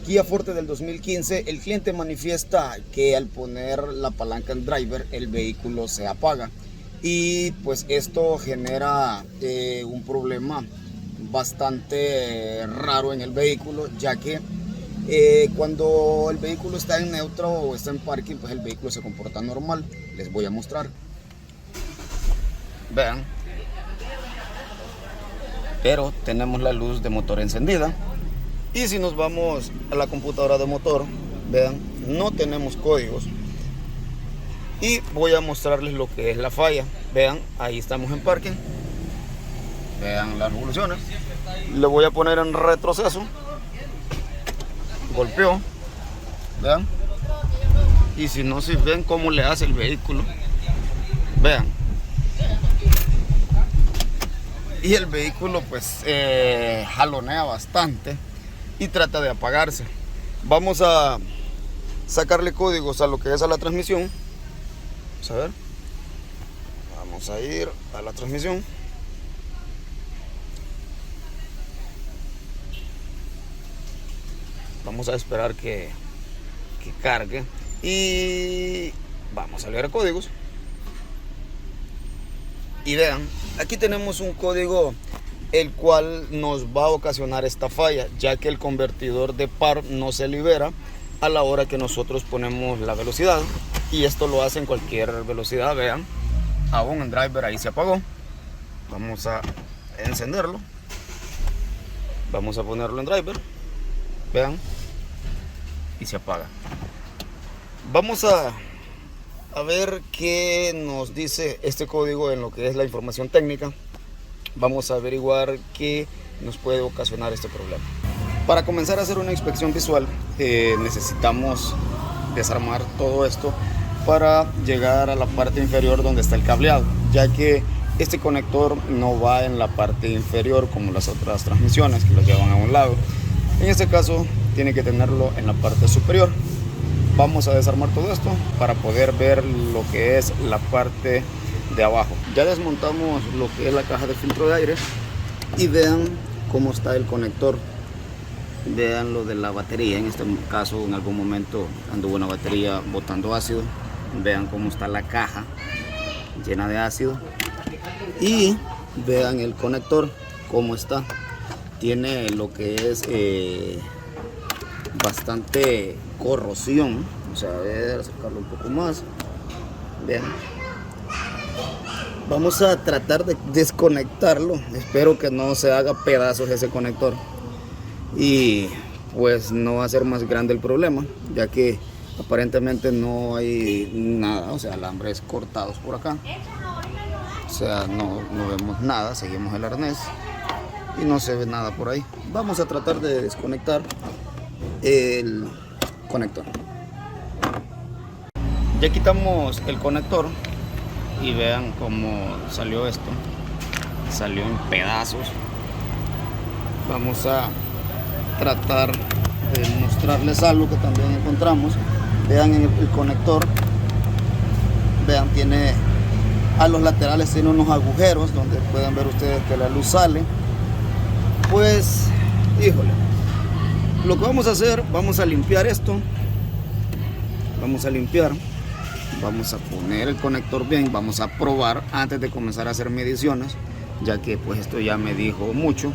Kia Forte del 2015, el cliente manifiesta que al poner la palanca en driver el vehículo se apaga y pues esto genera un problema bastante raro en el vehículo, ya que cuando el vehículo está en neutro o está en parking, pues el vehículo se comporta normal. Les voy a mostrar. Vean, pero tenemos la luz de motor encendida. Y si nos vamos a la computadora de motor, vean, no tenemos códigos. Y voy a mostrarles lo que es la falla. Vean, ahí estamos en parking. Vean las revoluciones. Le voy a poner en retroceso. Golpeó. Vean. Y si no, si ven cómo le hace el vehículo. Vean. Y el vehículo pues jalonea bastante y trata de apagarse. Vamos a sacarle códigos a lo que es a la transmisión. Vamos a ver. Vamos a ir a la transmisión. Vamos a esperar que cargue y vamos a leer códigos. Y vean, aquí tenemos un código el cual nos va a ocasionar esta falla, ya que el convertidor de par no se libera a la hora que nosotros ponemos la velocidad, y esto lo hace en cualquier velocidad. Vean, aún en driver ahí se apagó. Vamos a encenderlo, vamos a ponerlo en driver, vean, y se apaga. Vamos a ver qué nos dice este código en lo que es la información técnica. Vamos a averiguar qué nos puede ocasionar este problema. Para comenzar a hacer una inspección visual, necesitamos desarmar todo esto para llegar a la parte inferior donde está el cableado, ya que este conector no va en la parte inferior como las otras transmisiones que lo llevan a un lado. En este caso tiene que tenerlo en la parte superior. Vamos a desarmar todo esto para poder ver lo que es la parte de abajo. Ya desmontamos lo que es la caja de filtro de aire y vean cómo está el conector. Vean lo de la batería. En este caso en algún momento anduvo una batería botando ácido. Vean cómo está la caja llena de ácido. Y vean el conector cómo está. Tiene lo que es bastante corrosión. Vamos a ver, acercarlo un poco más. Vean. Vamos a tratar de desconectarlo. Espero que no se haga pedazos ese conector y pues no va a ser más grande el problema, ya que aparentemente no hay nada, o sea, alambres cortados por acá, o sea, no vemos nada. Seguimos el arnés y no se ve nada por ahí. Vamos a tratar de desconectar el conector. Ya quitamos el conector y vean cómo salió esto. Salió en pedazos. Vamos a tratar de mostrarles algo que también encontramos. Vean el conector. Vean, tiene a los laterales, tiene unos agujeros donde pueden ver ustedes que la luz sale. Pues, híjole, lo que vamos a hacer, vamos a limpiar esto. Vamos a limpiar. Vamos a poner el conector bien, vamos a probar antes de comenzar a hacer mediciones, ya que pues esto ya me dijo mucho.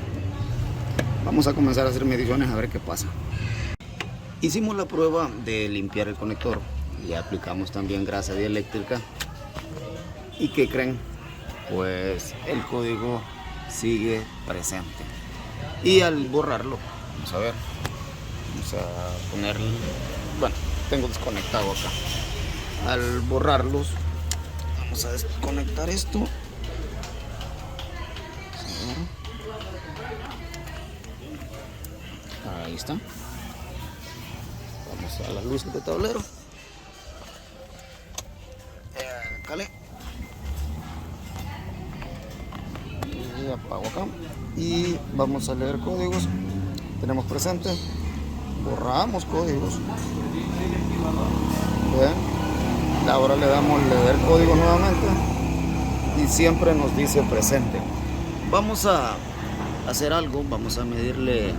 Vamos a comenzar a hacer mediciones a ver qué pasa. Hicimos la prueba de limpiar el conector y aplicamos también grasa dieléctrica. ¿Y qué creen? Pues el código sigue presente. Y al borrarlo, vamos a ver, vamos a poner, bueno, tengo desconectado acá. Al borrarlos, vamos a desconectar esto. Ahí está. Vamos a las luces de tablero. Cale. Y apago acá. Y vamos a leer códigos. Tenemos presente. Borramos códigos. Vean. Ahora le damos leer código nuevamente y siempre nos dice presente. Vamos a hacer algo, vamos a medirle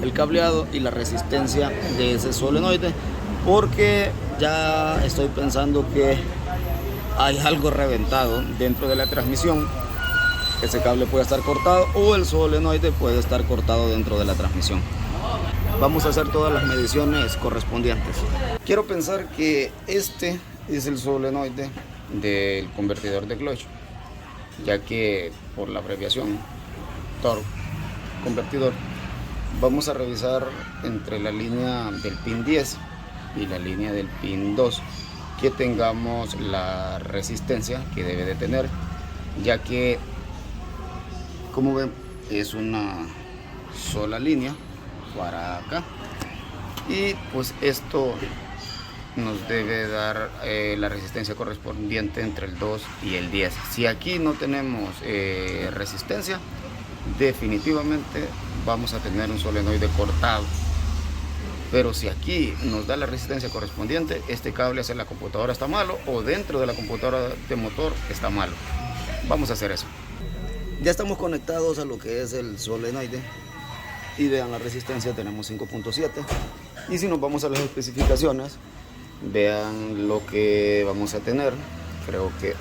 el cableado y la resistencia de ese solenoide, porque ya estoy pensando que hay algo reventado dentro de la transmisión. Ese cable puede estar cortado o el solenoide puede estar cortado dentro de la transmisión. Vamos a hacer todas las mediciones correspondientes. Quiero pensar que este es el solenoide del convertidor de clutch, ya que por la abreviación torque convertidor, vamos a revisar entre la línea del pin 10 y la línea del pin 2 que tengamos la resistencia que debe de tener, ya que, como ven, es una sola línea para acá, y pues esto nos debe dar la resistencia correspondiente entre el 2 y el 10. Si aquí no tenemos resistencia, definitivamente vamos a tener un solenoide cortado. Pero si aquí nos da la resistencia correspondiente, este cable hacia la computadora está malo, o dentro de la computadora de motor está malo. Vamos a hacer eso. Ya estamos conectados a lo que es el solenoide y vean la resistencia, tenemos 5.7, y si nos vamos a las especificaciones, vean lo que vamos a tener. Creo que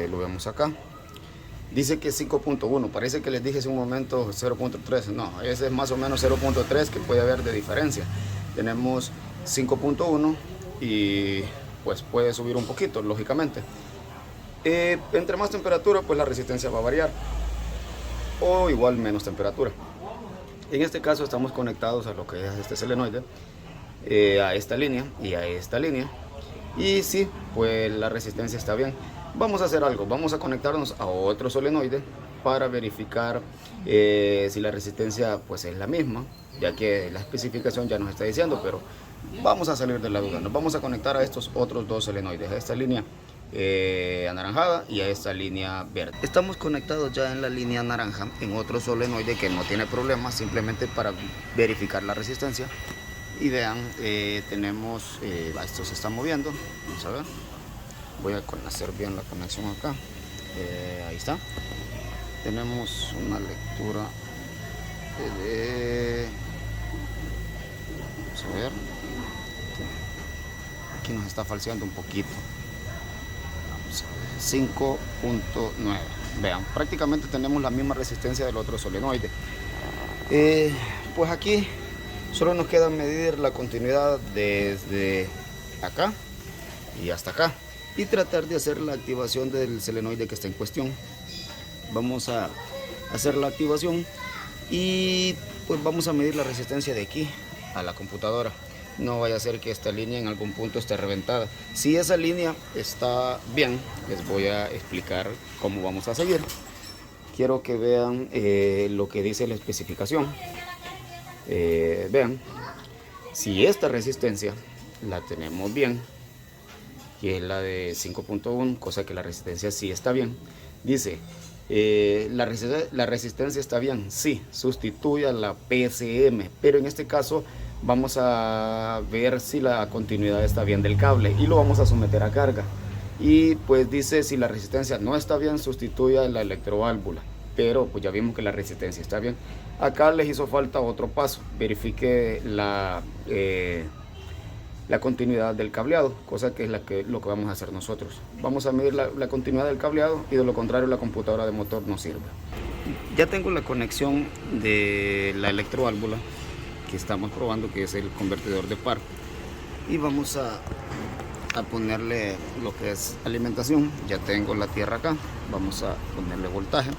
lo vemos acá. Dice que 5.1, parece que les dije hace un momento 0.3, no, ese es más o menos 0.3 que puede haber de diferencia. Tenemos 5.1 y pues puede subir un poquito, lógicamente. Entre más temperatura, pues la resistencia va a variar, o igual menos temperatura. En este caso estamos conectados a lo que es este solenoide, a esta línea y a esta línea, y sí, pues la resistencia está bien. Vamos a hacer algo, vamos a conectarnos a otro solenoide para verificar si la resistencia pues es la misma, ya que la especificación ya nos está diciendo, pero vamos a salir de la duda. Nos vamos a conectar a estos otros dos solenoides, a esta línea anaranjada y a esta línea verde. Estamos conectados ya en la línea naranja, en otro solenoide que no tiene problemas, simplemente para verificar la resistencia. Y vean, tenemos, esto se está moviendo, vamos a ver, voy a hacer bien la conexión acá, ahí está. Tenemos una lectura de, vamos a ver, aquí nos está falseando un poquito. 5.9. Vean, prácticamente tenemos la misma resistencia del otro solenoide. Pues aquí solo nos queda medir la continuidad desde acá y hasta acá y tratar de hacer la activación del solenoide que está en cuestión. Vamos a hacer la activación y pues vamos a medir la resistencia de aquí a la computadora. No vaya a ser que esta línea en algún punto esté reventada. Si esa línea está bien, les voy a explicar cómo vamos a seguir. Quiero que vean lo que dice la especificación. Vean, si esta resistencia la tenemos bien, que es la de 5.1, cosa que la resistencia sí está bien. Dice, la resistencia está bien, sí, sustituye a la PSM, pero en este caso vamos a ver si la continuidad está bien del cable y lo vamos a someter a carga. Y pues dice, si la resistencia no está bien, sustituye a la electroválvula, pero pues ya vimos que la resistencia está bien. Acá les hizo falta otro paso, verifique la continuidad del cableado, cosa que es lo que vamos a hacer nosotros. Vamos a medir la continuidad del cableado, y de lo contrario la computadora de motor no sirve. Ya tengo la conexión de la electroválvula que estamos probando, que es el convertidor de par, y vamos a ponerle lo que es alimentación. Ya tengo la tierra acá, vamos a ponerle voltaje.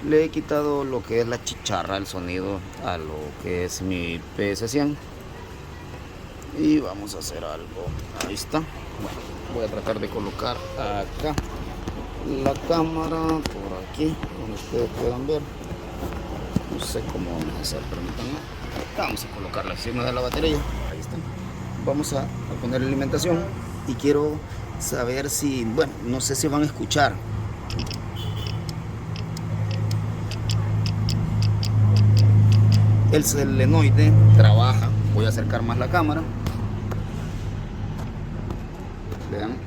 Le he quitado lo que es la chicharra, el sonido, a lo que es mi PS100. Y vamos a hacer algo. Ahí está. Bueno, voy a tratar de colocar acá la cámara, por aquí, donde ustedes puedan ver. No sé cómo vamos a hacer, permítanme. Vamos a colocarla encima de la batería. Ahí está. Vamos a poner la alimentación y quiero saber si, bueno, no sé si van a escuchar. El solenoide trabaja. Voy a acercar más la cámara. Vean.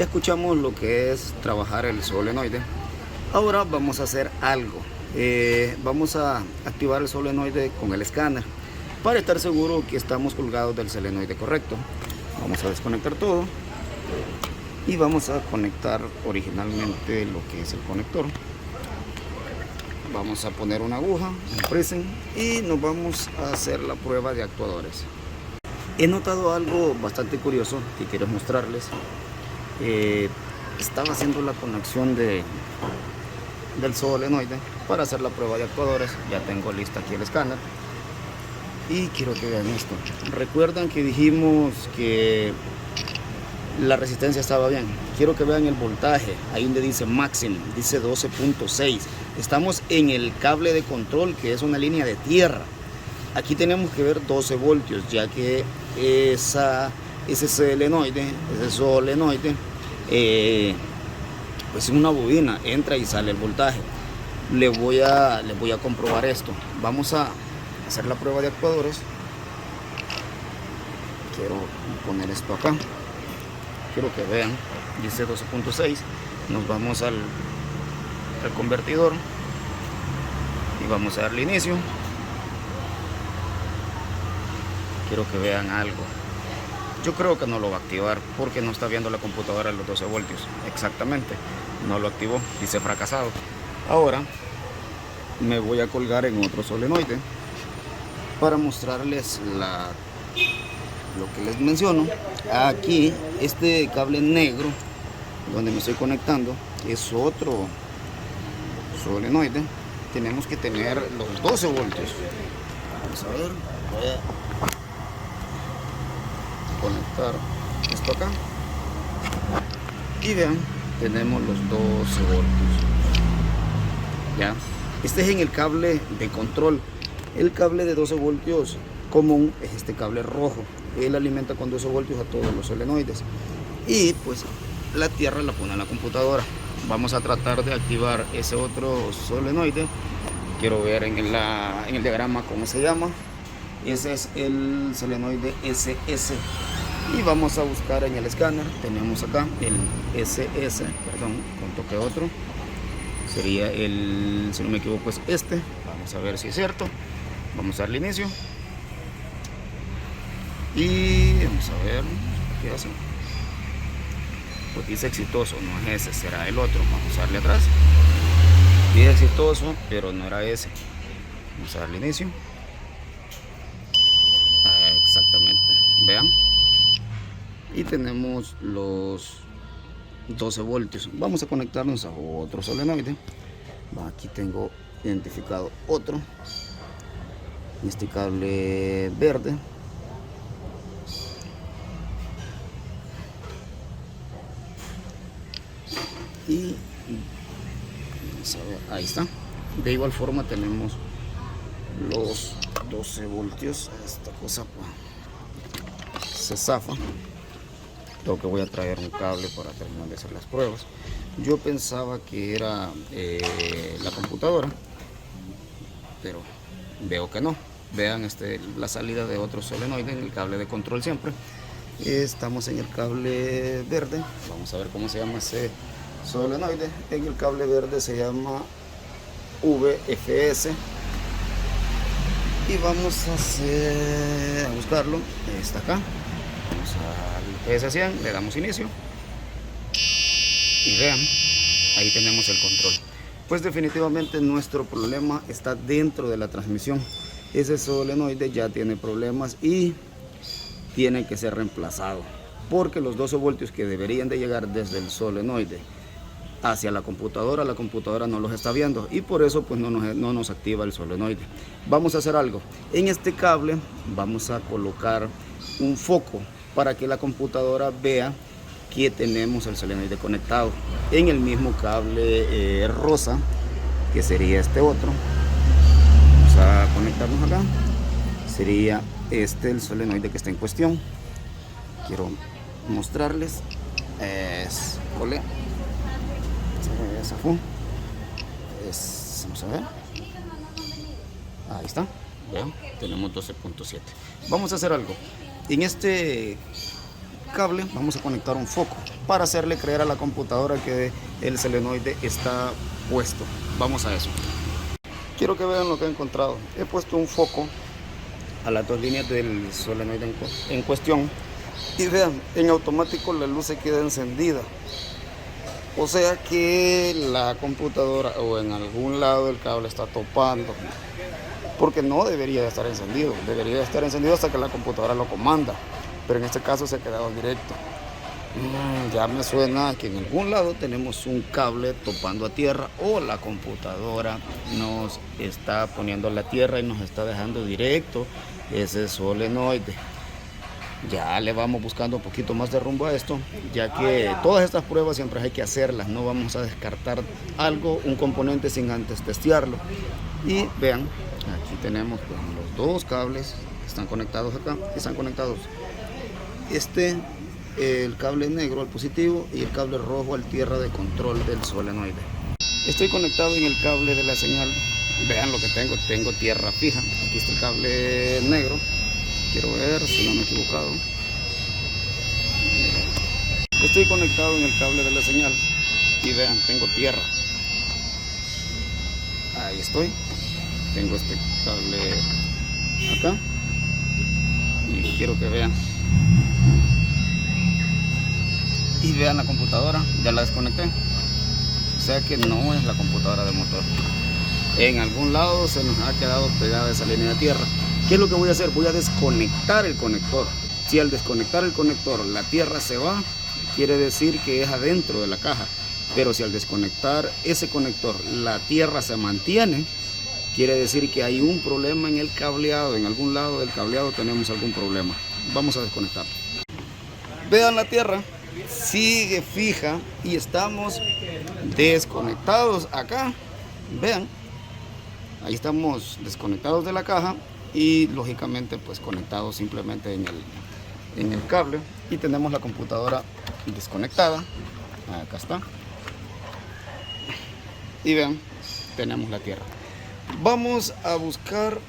Ya escuchamos lo que es trabajar el solenoide. Ahora vamos a hacer algo. Vamos a activar el solenoide con el escáner para estar seguro que estamos colgados del solenoide correcto. Vamos a desconectar todo y vamos a conectar originalmente lo que es el conector. Vamos a poner una aguja, un presen, y nos vamos a hacer la prueba de actuadores. He notado algo bastante curioso que quiero mostrarles. Estaba haciendo la conexión del solenoide para hacer la prueba de actuadores. Ya tengo lista aquí el escáner y quiero que vean esto. Recuerdan que dijimos que la resistencia estaba bien. Quiero que vean el voltaje, ahí donde dice máximo, dice 12.6. Estamos en el cable de control, que es una línea de tierra. Aquí tenemos que ver 12 voltios, ya que ese solenoide, pues es una bobina, entra y sale el voltaje. Le voy a comprobar esto. Vamos a hacer la prueba de actuadores. Quiero poner esto acá. Quiero que vean, dice 12.6. Nos vamos al convertidor y vamos a darle inicio. Quiero que vean algo. Yo creo que no lo va a activar porque no está viendo la computadora los 12 voltios. Exactamente, no lo activó, dice fracasado. Ahora me voy a colgar en otro solenoide para mostrarles lo que les menciono. Aquí este cable negro donde me estoy conectando es otro solenoide. Tenemos que tener los 12 voltios. Vamos a ver, voy a conectar esto acá y vean, tenemos los 12 voltios. Ya, este es en el cable de control. El cable de 12 voltios común es este cable rojo. Él alimenta con 12 voltios a todos los solenoides y pues la tierra la pone en la computadora. Vamos a tratar de activar ese otro solenoide. Quiero ver en el diagrama cómo se llama. Ese es el solenoide SS y vamos a buscar en el escáner. Tenemos acá el SS, perdón, con toque otro. Sería el, si no me equivoco, es este. Vamos a ver si es cierto. Vamos a darle inicio y vamos a ver qué hace. Pues dice exitoso, no es ese, será el otro. Vamos a darle atrás. Dice exitoso, pero no era ese. Vamos a darle inicio. Exactamente, vean. Y tenemos los 12 voltios. Vamos a conectarnos a otro solenoide. Aquí tengo identificado otro. Este cable verde. Y vamos a ver, ahí está. De igual forma tenemos los 12 voltios. Esta cosa se zafa. Creo que voy a traer un cable para terminar de hacer las pruebas. Yo pensaba que era la computadora, pero veo que no. Vean la salida de otro solenoide en el cable de control siempre. Estamos en el cable verde. Vamos a ver cómo se llama ese solenoide. En el cable verde se llama VFS. Y vamos a buscarlo. Está acá. Vamos al PS100, le damos inicio. Y vean, ahí tenemos el control. Pues definitivamente nuestro problema está dentro de la transmisión. Ese solenoide ya tiene problemas y tiene que ser reemplazado, porque los 12 voltios que deberían de llegar desde el solenoide hacia la computadora no los está viendo y por eso pues no nos activa el solenoide. Vamos a hacer algo. En este cable vamos a colocar un foco para que la computadora vea que tenemos el solenoide conectado. En el mismo cable rosa, que sería este otro, vamos a conectarnos acá. Sería este el solenoide que está en cuestión. Quiero mostrarles. Vamos a ver. Ahí está. Vean, tenemos 12.7. Vamos a hacer algo. En este cable vamos a conectar un foco. para hacerle creer a la computadora que el solenoide está puesto. Vamos a eso. Quiero que vean lo que he encontrado. He puesto un foco a las 2 líneas del solenoide en cuestión y vean, en automático la luz se queda encendida. O sea que la computadora o en algún lado el cable está topando, porque no debería de estar encendido. Debería de estar encendido hasta que la computadora lo comanda, pero en este caso se ha quedado directo. Ya me suena que en algún lado tenemos un cable topando a tierra, o la computadora nos está poniendo a la tierra y nos está dejando directo ese solenoide. Ya le vamos buscando un poquito más de rumbo a esto, ya que todas estas pruebas siempre hay que hacerlas. No vamos a descartar algo, un componente, sin antes testearlo. Y vean, aquí tenemos pues, los 2 cables que están conectados acá, están conectados el cable negro al positivo y el cable rojo al tierra de control del solenoide. Estoy conectado en el cable de la señal. Vean lo que tengo tierra fija. Aquí está el cable negro. Quiero ver si no me he equivocado. Estoy conectado en el cable de la señal y vean, tengo tierra. Ahí estoy. Tengo este cable acá y quiero que vean. Y vean la computadora, ya la desconecté. O sea que no es la computadora de motor. En algún lado se nos ha quedado pegada esa línea de tierra. ¿Qué es lo que voy a hacer? Voy a desconectar el conector. Si al desconectar el conector la tierra se va, quiere decir que es adentro de la caja. Pero si al desconectar ese conector la tierra se mantiene, quiere decir que hay un problema en el cableado. En algún lado del cableado tenemos algún problema. Vamos a desconectar. Vean, la tierra sigue fija y estamos desconectados acá. Vean, ahí estamos desconectados de la caja y lógicamente pues conectados simplemente en el cable, y tenemos la computadora desconectada. Acá está. Y vean, tenemos la tierra. Vamos a buscar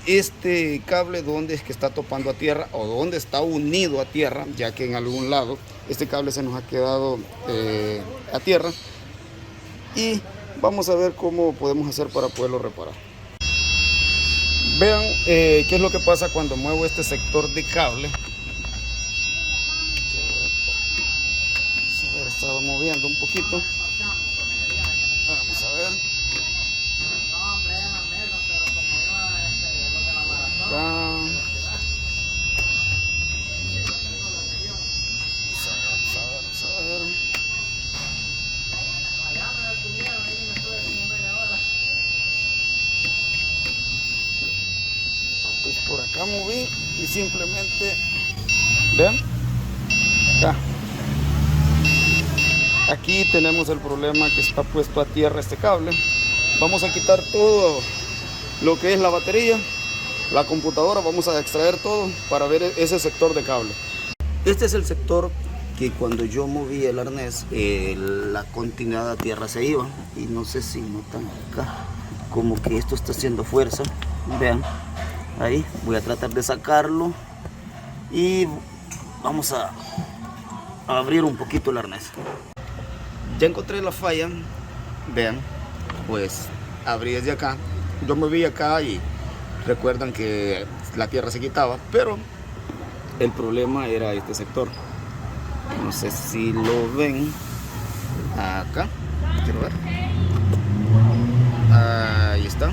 este cable donde es que está topando a tierra o donde está unido a tierra, ya que en algún lado este cable se nos ha quedado a tierra, y vamos a ver cómo podemos hacer para poderlo reparar. Vean qué es lo que pasa cuando muevo este sector de cable. Vamos a ver, estaba moviendo un poquito. Vamos a ver. Vamos a ver. Pues por acá moví y simplemente, vean, acá. Aquí tenemos el problema que está puesto a tierra este cable. Vamos a quitar todo lo que es la batería, la computadora, vamos a extraer todo para ver ese sector de cable. Este es el sector que cuando yo moví el arnés, la continuidad a tierra se iba, y no sé si notan acá como que esto está haciendo fuerza. Vean, ahí voy a tratar de sacarlo y vamos a abrir un poquito el arnés. Ya encontré la falla. Vean, pues abrí desde acá. Yo me vi acá y recuerdan que la tierra se quitaba, pero el problema era este sector. No sé si lo ven acá, quiero ver. Ahí está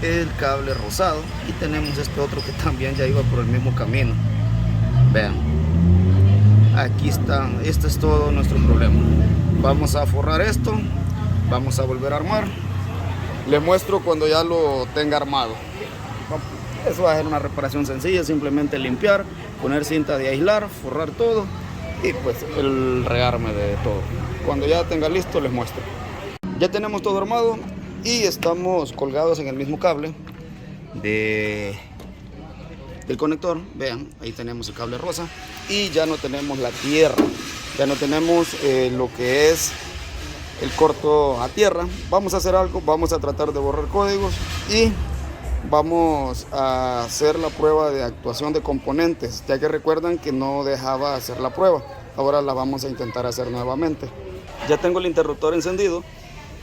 el cable rosado, y tenemos este otro que también ya iba por el mismo camino. Vean, aquí está. Este es todo nuestro problema. Vamos a forrar esto, vamos a volver a armar. Les muestro cuando ya lo tenga armado. Eso va a ser una reparación sencilla, simplemente limpiar, poner cinta de aislar, forrar todo y pues el rearme de todo. Cuando ya tenga listo les muestro. Ya tenemos todo armado y estamos colgados en el mismo cable del conector. Vean, ahí tenemos el cable rosa y ya no tenemos la tierra, ya no tenemos lo que es el corto a tierra. Vamos a hacer algo, vamos a tratar de borrar códigos y vamos a hacer la prueba de actuación de componentes, ya que recuerdan que no dejaba hacer la prueba. Ahora la vamos a intentar hacer nuevamente. Ya tengo el interruptor encendido.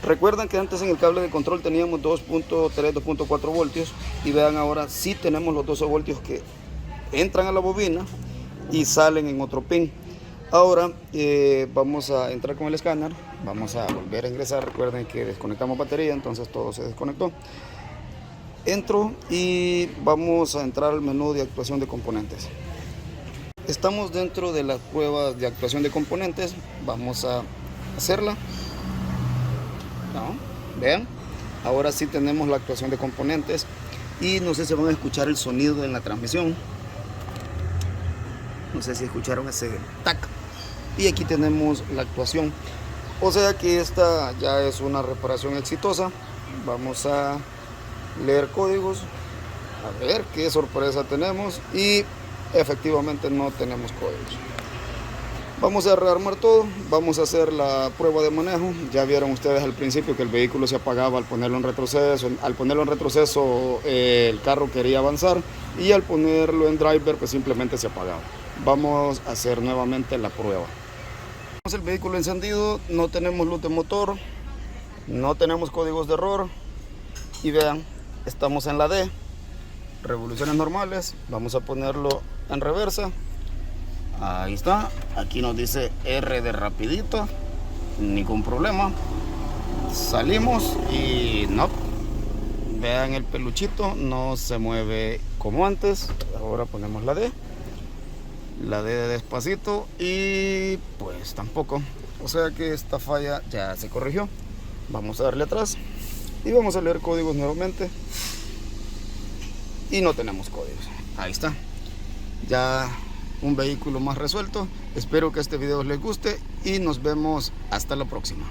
Recuerden que antes en el cable de control teníamos 2.3, 2.4 voltios y vean ahora sí tenemos los 12 voltios que entran a la bobina y salen en otro pin. Ahora vamos a entrar con el escáner, vamos a volver a ingresar. Recuerden que desconectamos batería, entonces todo se desconectó. Entro y vamos a entrar al menú de actuación de componentes. Estamos dentro de las pruebas de actuación de componentes, vamos a hacerla. Vean, ahora sí tenemos la actuación de componentes y no sé si van a escuchar el sonido en la transmisión. No sé si escucharon ese tac. Y aquí tenemos la actuación. O sea que esta ya es una reparación exitosa. Vamos a leer códigos. A ver qué sorpresa tenemos. Y efectivamente no tenemos códigos. Vamos a rearmar todo. Vamos a hacer la prueba de manejo. Ya vieron ustedes al principio que el vehículo se apagaba al ponerlo en retroceso. Al ponerlo en retroceso el carro quería avanzar. Y al ponerlo en driver pues simplemente se apagaba. Vamos a hacer nuevamente la prueba. Tenemos el vehículo encendido, no tenemos luz de motor, no tenemos códigos de error y vean, estamos en la D, revoluciones normales. Vamos a ponerlo en reversa. Ahí está, aquí nos dice R de rapidito, ningún problema. Salimos y no, vean el peluchito, no se mueve como antes. Ahora ponemos la D. La D de despacito y pues tampoco. O sea que esta falla ya se corrigió. Vamos a darle atrás y vamos a leer códigos nuevamente. Y no tenemos códigos. Ahí está. Ya un vehículo más resuelto. Espero que este video les guste y nos vemos hasta la próxima.